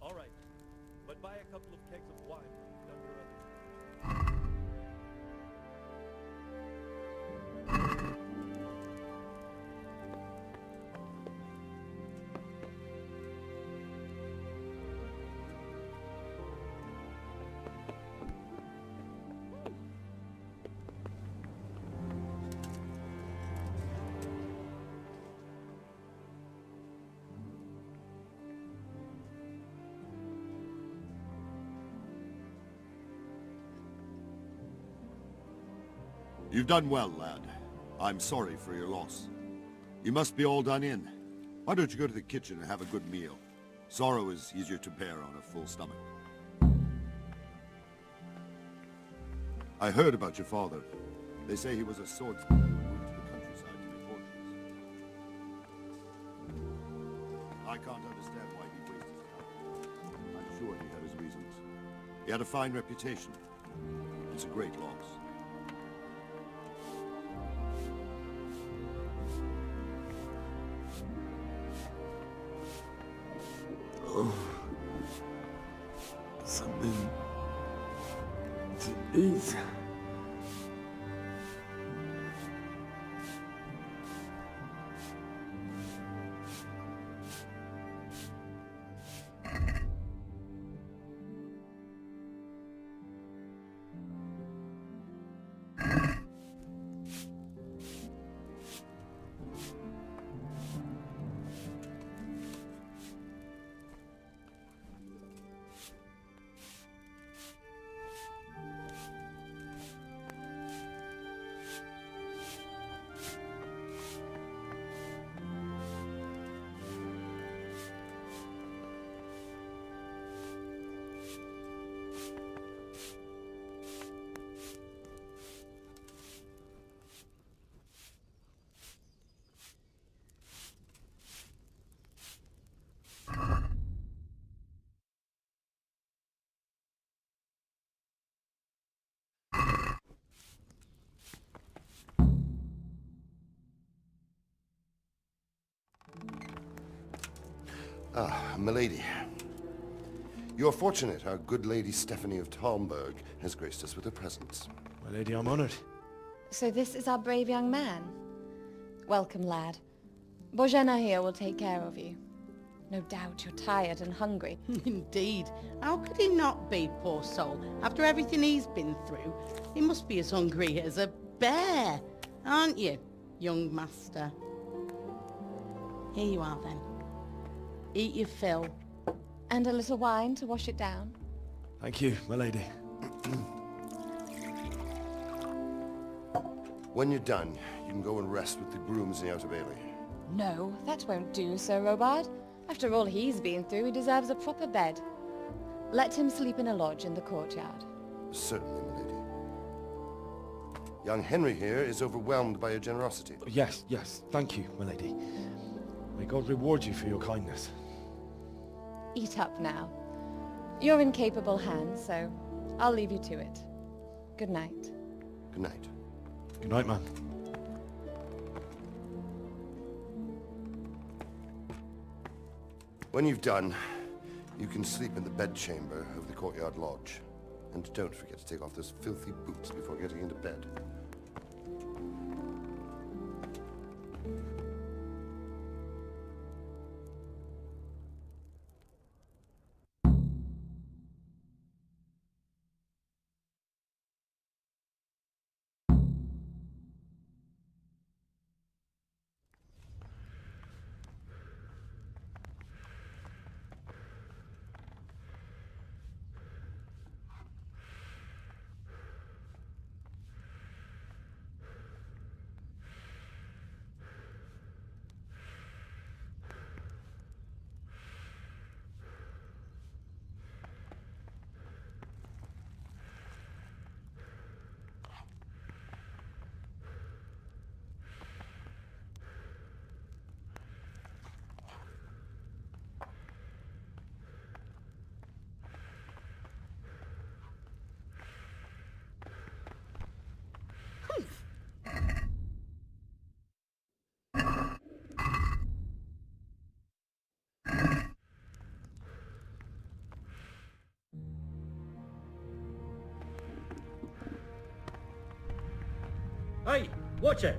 All right, but buy a couple of kegs of wine when you've done your other. You've done well, lad. I'm sorry for your loss. You must be all done in. Why don't you go to the kitchen and have a good meal? Sorrow is easier to bear on a full stomach. I heard about your father. They say he was a swordsman who moved to the countryside to make fortunes. I can't understand why he wasted his time. I'm sure he had his reasons. He had a fine reputation. It's a great loss. Oh, something to eat. Ah, milady. You're fortunate our good lady Stephanie of Talmberg has graced us with her presence. My lady, I'm honored. So this is our brave young man. Welcome, lad. Bojena here will take care of you. No doubt you're tired and hungry. Indeed. How could he not be, poor soul? After everything he's been through, he must be as hungry as a bear. Aren't you, young master? Here you are, then. Eat your fill. And a little wine to wash it down. Thank you, my lady. When you're done, you can go and rest with the grooms in the Outer Bailey. No, that won't do, Sir Robard. After all he's been through, he deserves a proper bed. Let him sleep in a lodge in the courtyard. Certainly, milady. Young Henry here is overwhelmed by your generosity. Yes, yes, thank you, my lady. May God reward you for your kindness. Eat up now. You're in capable hands, so I'll leave you to it. Good night. Good night. Good night, man. When you've done, you can sleep in the bedchamber of the courtyard lodge. And don't forget to take off those filthy boots before getting into bed. Hey, watch it!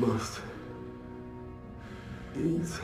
Must eat.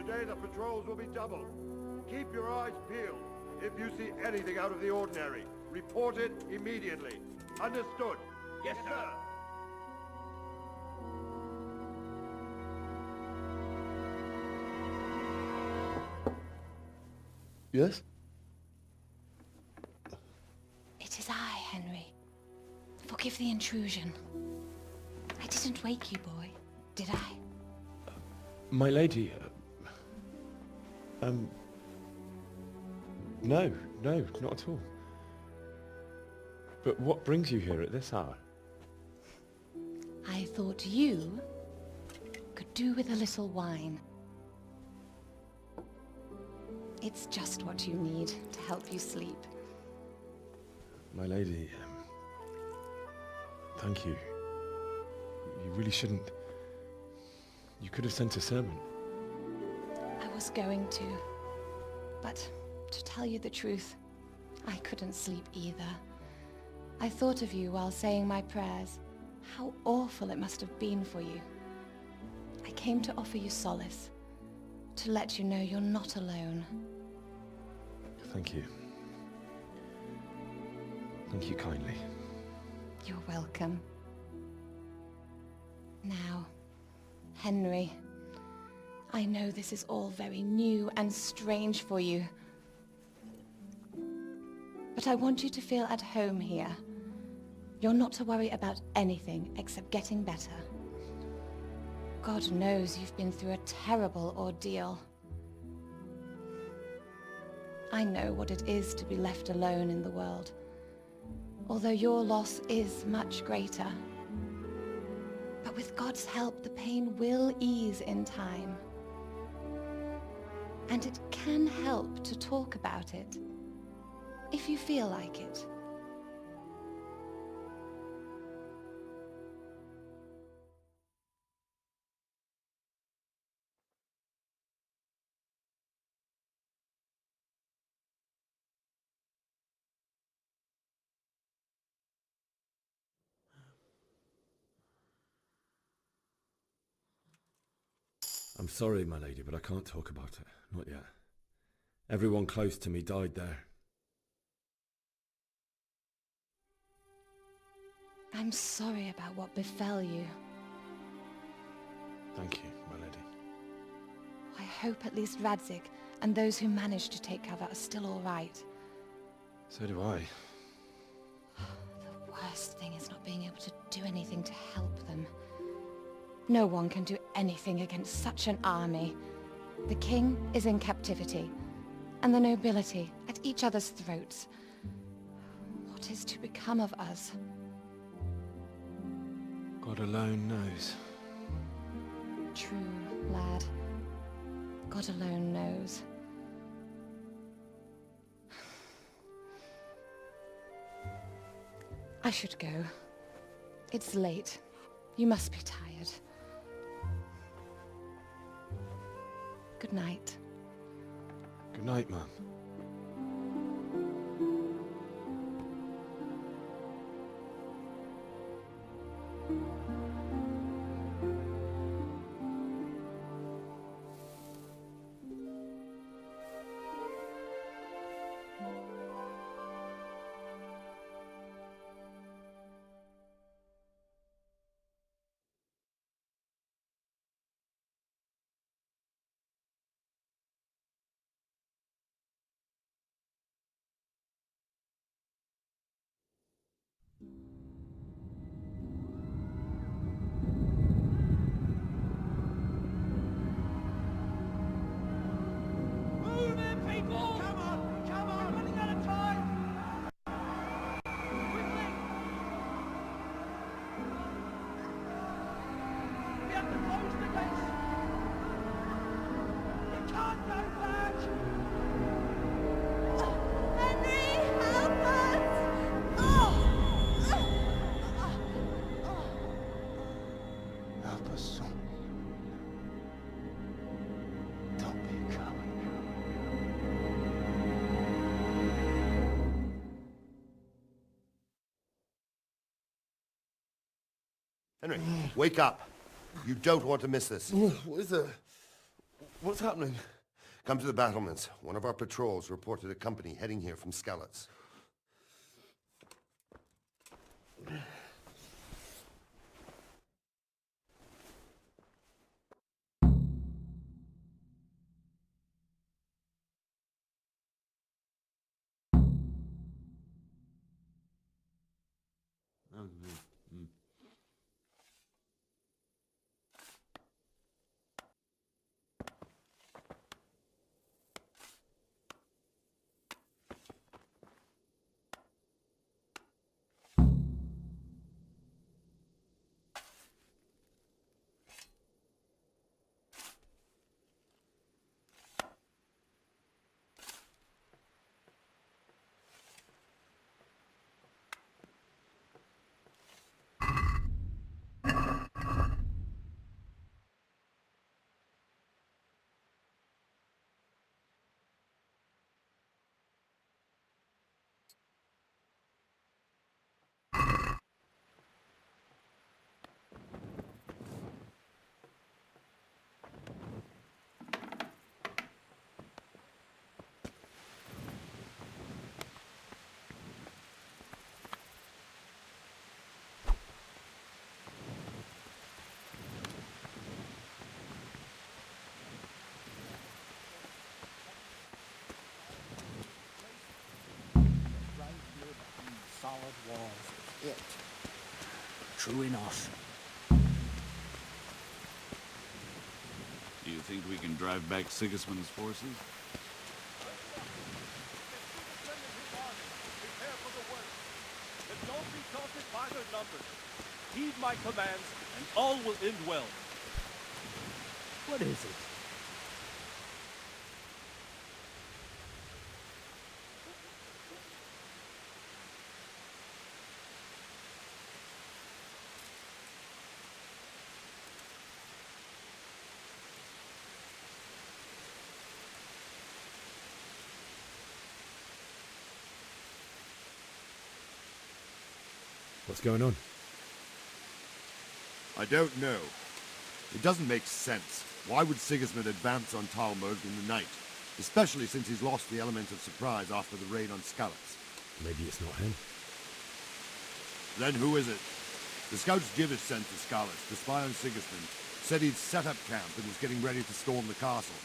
Today the patrols will be doubled. Keep your eyes peeled. If you see anything out of the ordinary, report it immediately. Understood? Yes, sir. Yes? It is I, Henry. Forgive the intrusion. I didn't wake you, boy, did I? My lady, no, not at all. But what brings you here at this hour? I thought you could do with a little wine. It's just what you need to help you sleep. My lady, thank you. You really shouldn't. You could have sent a servant. I was going to, but to tell you the truth, I couldn't sleep either. I thought of you while saying my prayers. How awful it must have been for you. I came to offer you solace, to let you know you're not alone. Thank you. Thank you kindly. You're welcome. Now, Henry, I know this is all very new and strange for you. But I want you to feel at home here. You're not to worry about anything except getting better. God knows you've been through a terrible ordeal. I know what it is to be left alone in the world, although your loss is much greater. But with God's help, the pain will ease in time. And it can help to talk about it, if you feel like it. I'm sorry, my lady, but I can't talk about it. Not yet. Everyone close to me died there. I'm sorry about what befell you. Thank you, my lady. I hope at least Radzik and those who managed to take cover are still all right. So do I. The worst thing is not being able to do anything to help them. No one can do anything against such an army. The king is in captivity, and the nobility at each other's throats. What is to become of us? God alone knows. True, lad. God alone knows. I should go. It's late. You must be tired. Good night. Good night, Mum. Move in, people! Come on! Come on! We're running out of time! Quickly! We have to close the gates! You can't go back! Henry, help us! Help us, son. Don't be a coward. Henry, wake up. You don't want to miss this. What is that? What's happening? Come to the battlements. One of our patrols reported a company heading here from Skalitz. Solid walls is it. True enough. Do you think we can drive back Sigismund's forces? Prepare for the worst. And don't be daunted by their numbers. heed my commands, and all will end well. What is it? What's going on? I don't know. It doesn't make sense. Why would Sigismund advance on Talmberg in the night? Especially since he's lost the element of surprise after the raid on Skalitz. Maybe it's not him. Then who is it? The scouts Jivish sent to Skalitz to spy on Sigismund said he'd set up camp and was getting ready to storm the castle.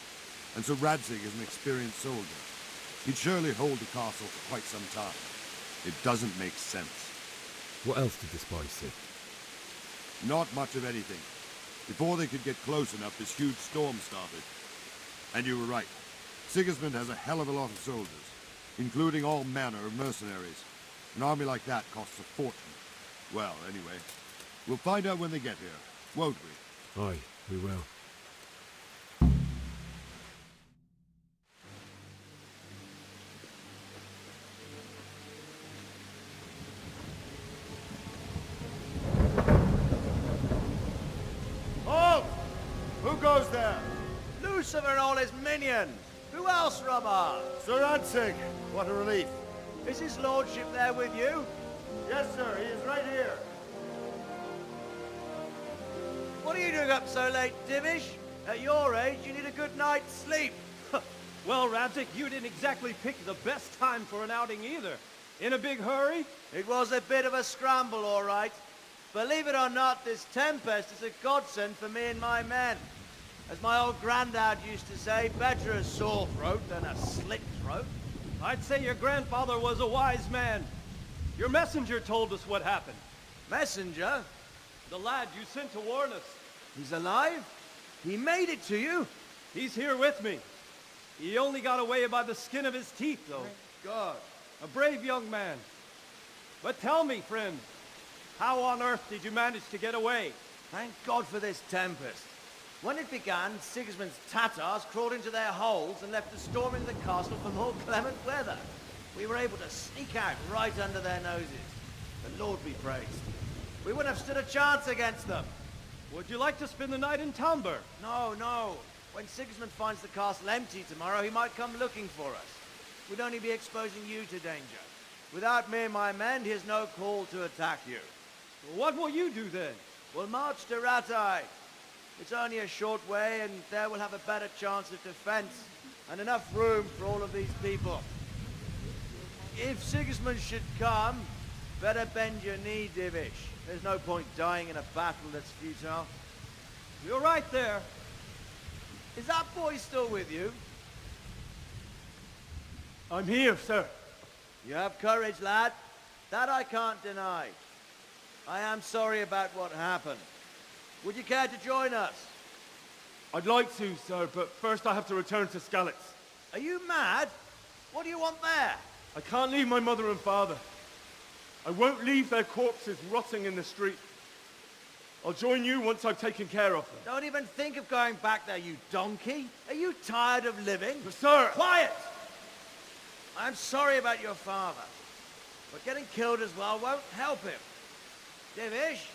And so Radzig is an experienced soldier. He'd surely hold the castle for quite some time. It doesn't make sense. What else did the spies see? Not much of anything. Before they could get close enough, this huge storm started. And you were right. Sigismund has a hell of a lot of soldiers, including all manner of mercenaries. An army like that costs a fortune. Well, anyway, we'll find out when they get here, won't we? Aye, we will. Halt! Who goes there? Lucifer and all his minions. Who else, Robert? Sir Radzig, what a relief. Is his lordship there with you? Yes, sir, he is right here. What are you doing up so late, Divish? At your age, you need a good night's sleep. Well, Radzig, you didn't exactly pick the best time for an outing either. In a big hurry? It was a bit of a scramble, all right. Believe it or not, this tempest is a godsend for me and my men. As my old granddad used to say, better a sore throat than a slit throat. I'd say your grandfather was a wise man. Your messenger told us what happened. Messenger? The lad you sent to warn us. He's alive? He made it to you? He's here with me. He only got away by the skin of his teeth, though. God. A brave young man. But tell me, friend, how on earth did you manage to get away? Thank God for this tempest. When it began, Sigismund's Tatars crawled into their holes and left us storming the castle for more clement weather. We were able to sneak out right under their noses. The Lord be praised. We wouldn't have stood a chance against them. Would you like to spend the night in Talmberg? No, no. When Sigismund finds the castle empty tomorrow, he might come looking for us. We'd only be exposing you to danger. Without me and my men, he has no call to attack you. What will you do then? We'll march to Ratai. It's only a short way, and there we'll have a better chance of defense, and enough room for all of these people. If Sigismund should come, better bend your knee, Divish. There's no point dying in a battle that's futile. You're right there. Is that boy still with you? I'm here, sir. You have courage, lad. That I can't deny. I am sorry about what happened. Would you care to join us? I'd like to, sir, but first I have to return to Skalitz. Are you mad? What do you want there? I can't leave my mother and father. I won't leave their corpses rotting in the street. I'll join you once I've taken care of them. Don't even think of going back there, you donkey. Are you tired of living? But sir! Quiet! I'm sorry about your father, but getting killed as well won't help him. Divish,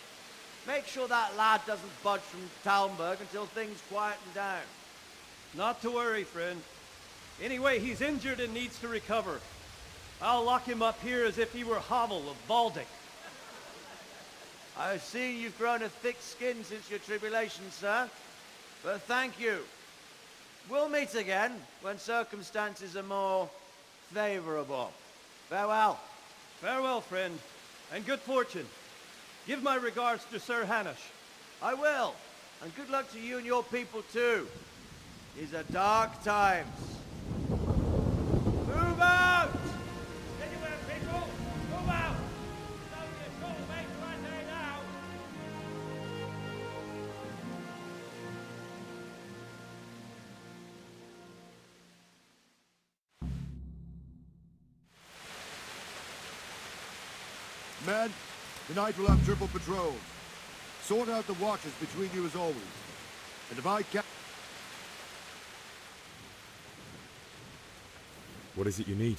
make sure that lad doesn't budge from Talmberg until things quieten down. Not to worry, friend. Anyway, he's injured and needs to recover. I'll lock him up here as if he were Havel of Baldic. I've seen you've grown a thick skin since your tribulation, sir. But thank you. We'll meet again when circumstances are more favorable. Farewell. Farewell, friend, and good fortune. Give my regards to Sir Hanush. I will. And good luck to you and your people, too. These are dark times. Move out! Anywhere, people! Move out! It's only a short way to Ratai now! Men, tonight we'll have triple patrols. Sort out the watches between you as always. And if I can... What is it you need?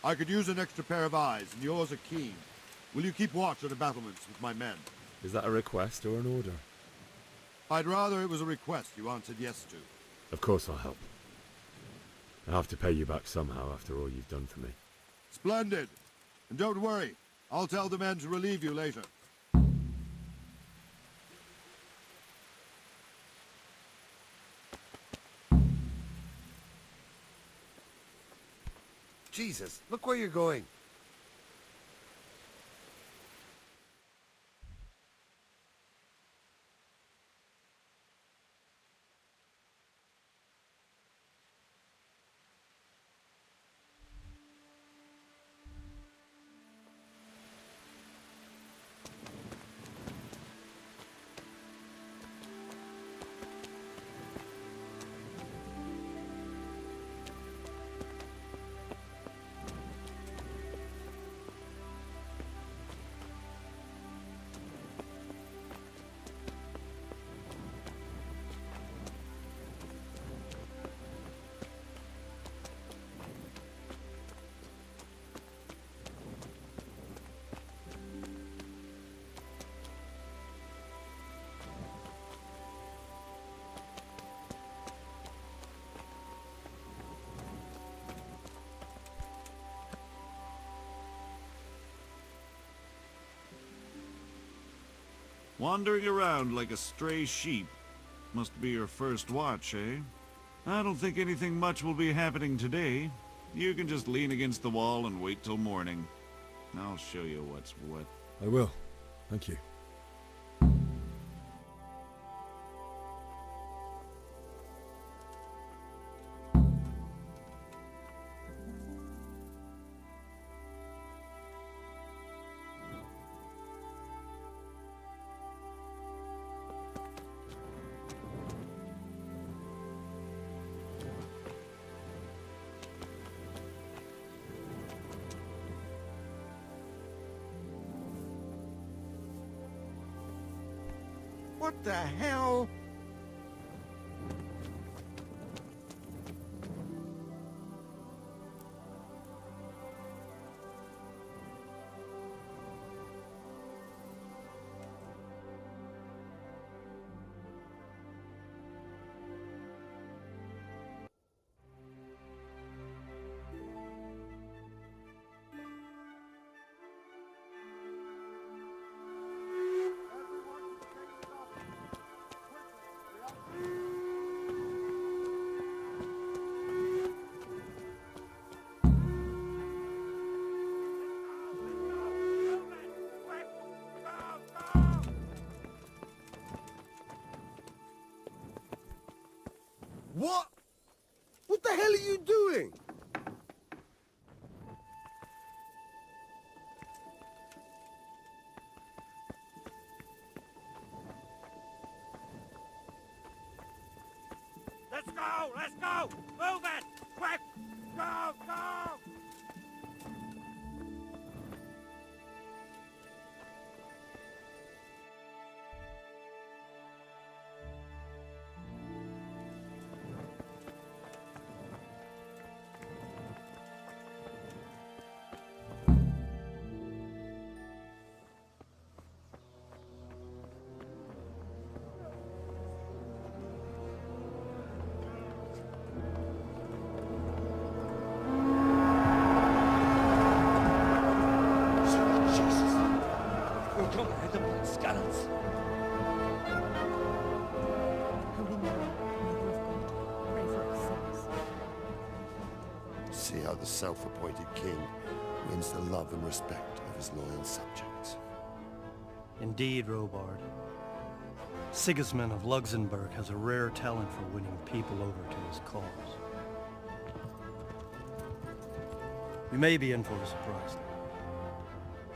I could use an extra pair of eyes, and yours are keen. Will you keep watch on the battlements with my men? Is that a request or an order? I'd rather it was a request you answered yes to. Of course I'll help. I have to pay you back somehow after all you've done for me. Splendid! And don't worry, I'll tell the men to relieve you later. Jesus, look where you're going. Wandering around like a stray sheep. Must be your first watch, eh? I don't think anything much will be happening today. You can just lean against the wall and wait till morning. I'll show you what's what. I will. Thank you. What the hell? What? What the hell are you doing? Let's go! Let's go! Move it! Quick! Go! Go! See how the self-appointed king wins the love and respect of his loyal subjects. Indeed, Robard. Sigismund of Luxembourg has a rare talent for winning people over to his cause. We may be in for a surprise.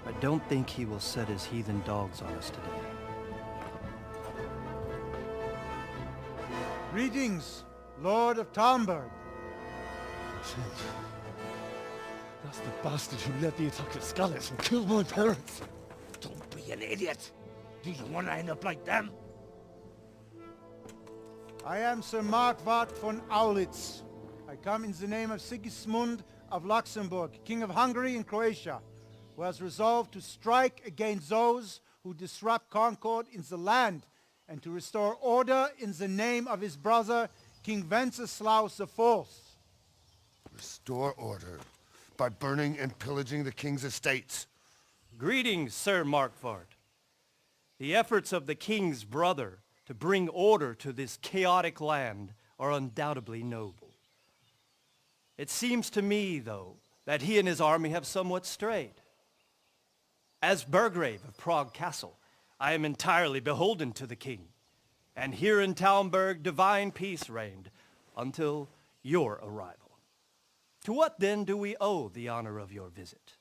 I don't think he will set his heathen dogs on us today. Greetings, Lord of Talmberg. That's the bastard who led the attack at Scallis and killed my parents. Don't be an idiot. Do you want to end up like them? I am Sir Markwart von Aulitz. I come in the name of Sigismund of Luxembourg, King of Hungary and Croatia, who has resolved to strike against those who disrupt concord in the land and to restore order in the name of his brother, King Wenceslaus IV. Restore order by burning and pillaging the king's estates. Greetings, Sir Markwart. The efforts of the king's brother to bring order to this chaotic land are undoubtedly noble. It seems to me, though, that he and his army have somewhat strayed. As Burgrave of Prague Castle, I am entirely beholden to the king, and here in Talmberg divine peace reigned until your arrival. To what then do we owe the honor of your visit?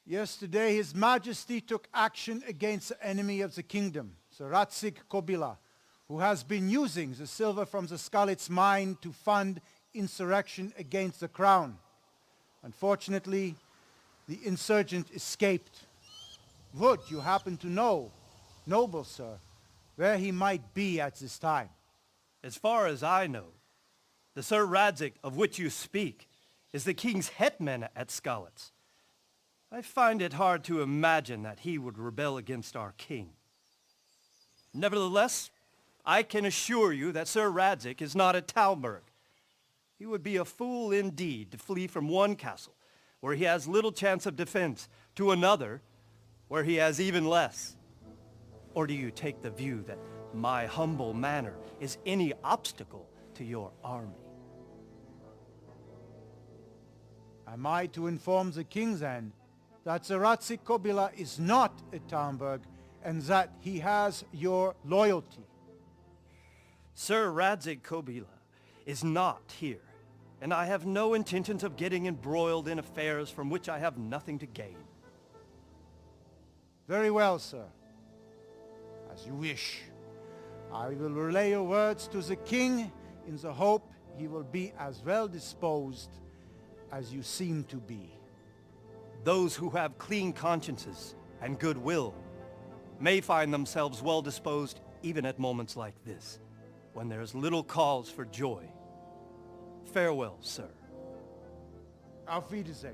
Yesterday, His Majesty took action against the enemy of the kingdom, Sir Radzig Kobyla, who has been using the silver from the Skalitz mine to fund insurrection against the crown. Unfortunately, the insurgent escaped. Would you happen to know, noble sir, where he might be at this time? As far as I know, the Sir Radzig of which you speak is the king's hetman at Skalitz. I find it hard to imagine that he would rebel against our king. Nevertheless, I can assure you that Sir Radzig is not at Talmberg. He would be a fool indeed to flee from one castle where he has little chance of defense to another where he has even less. Or do you take the view that my humble manner is any obstacle to your army? Am I to inform the king then that Sir Radzig Kobyla is not at Talmberg and that he has your loyalty? Sir Radzig Kobyla is not here, and I have no intentions of getting embroiled in affairs from which I have nothing to gain. Very well, sir. As you wish. I will relay your words to the king in the hope he will be as well disposed as you seem to be. Those who have clean consciences and goodwill may find themselves well disposed even at moments like this, when there is little cause for joy. Farewell, sir. Auf Wiedersehen.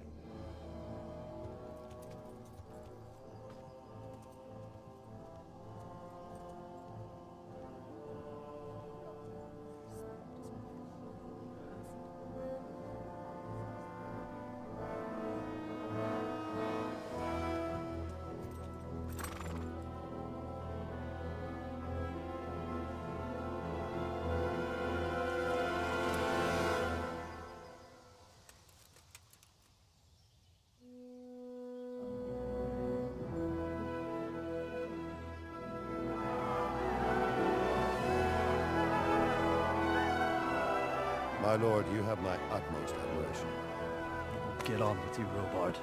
My lord, you have my utmost admiration. Get on with you, Robard.